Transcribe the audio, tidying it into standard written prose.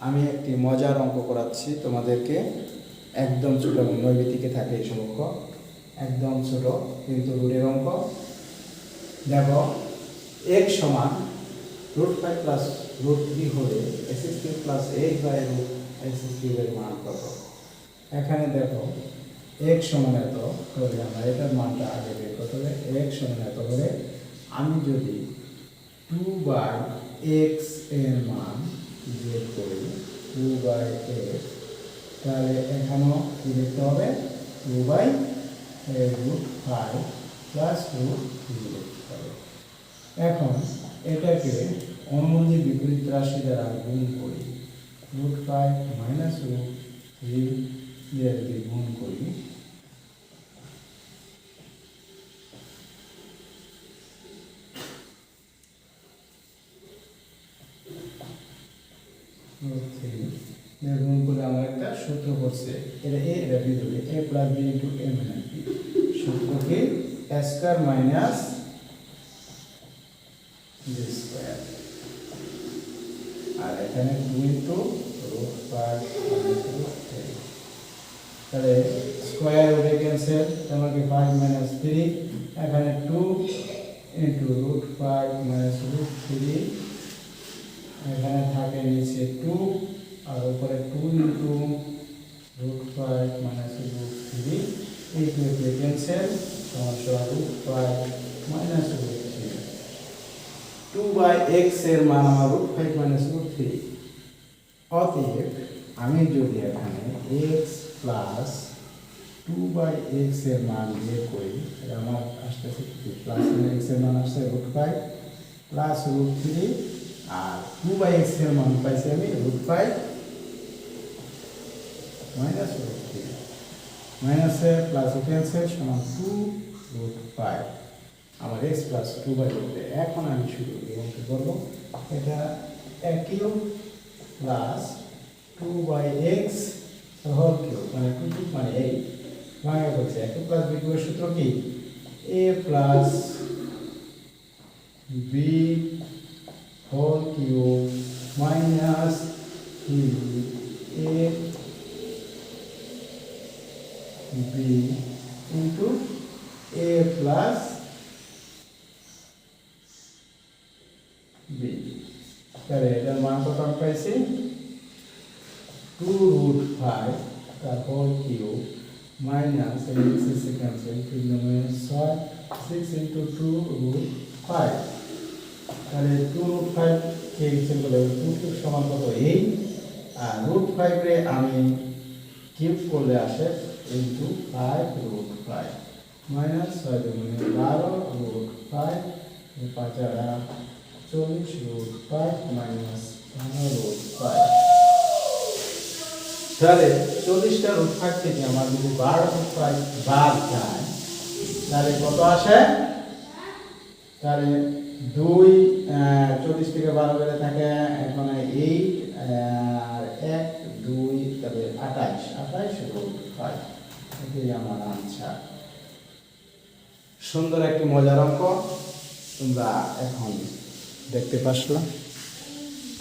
আমি একটি মজার অঙ্ক করাচ্ছি তোমাদেরকে। একদম ছোট এবং নৈবেদিকে থাকে এই অঙ্ক, একদম ছোট কিন্তু রুটের অঙ্ক। দেখো x সমান √5 প্লাস √3 হলে x³ প্লাস 8/√x³ এর মান কত? এখানে দেখো x সমান এত হলে আমরা এটার মানটা আগে বের করতে হবে। x সমান এত হলে আমি যদি 2/x এর মান বের করি 2/x, তাহলে এখানেও কি লিখতে হবে 2/√5 প্লাস √3 লিখতে হবে। এখন এটাকে অনুমোদিত বিপরীত রাশি দ্বারা গুণ করি, √5 মাইনাস √3 দিয়ে যদি গুণ করি গুণ করলে আমার একটা সূত্র পড়ছে, এটা এ এটা বি ধরে a plus B into a minus B. সূত্র কি a square minus b square, আর এখানে 2 ইন্টু √5 মাইনাস √3, তাহলে স্কয়ার উঠে ক্যান্সেল, তোমাকে 5 মাইনাস 3, এখানে 2 ইন্টু √5 মাইনাস √3, এখানে থাকে নিচে 2 আর উপরে 2 ইন্টু √5 মাইনাস √3, এই 2 কে ক্যান্সেল, সমান √5 মাইনাস √3। 2/x এর মান আমার √5 মাইনাস √3। অতএব আমি যদি এখানে x প্লাস 2/x এর মান বের করি, এটা আমার আসতেছে প্লাস x এর মান আসছে √5 প্লাস √3, আর 2/x এর মান পাইছি আমি √5 মাইনাস √3, মাইনাসে প্লাস ক্যান্সেল, সমান 2√5 আমার x প্লাস 2/√3। এখন আমি শুরু কি করব, এটা Q plus 2/x whole cube মানে 2 মানে 8 ভাঙা করছে। a প্লাস b কিউবের সূত্র কি a plus b whole cube minus 3a b into a plus b। তাহলে এটার মান কত আমি পাইছি 2√5 তার whole cube minus x cancel 3 6 into 2√5, তাহলে 2√5 কে ক্যান্সেল করলে 2 কিউব সমান কত 8, আর √5 রে আমি কিউব করলে আসে ইন্টু 5√5 মাইনাস 6 দুগুণে 12√5 5 আর 40√5 মাইনাস 15√5। তাহলে 40টা √5 থেকে আমার যদি 12√5 বাদ যায় তাহলে কত আসে, তাহলে 2 40 থেকে 12 বেড়ে থাকে এখানে 8 আর 1 2, তবে 28√5, এটাই আমার আনসার। সুন্দর একটি মজার অঙ্ক তোমরা এখন দেখতে পাচ্ছ।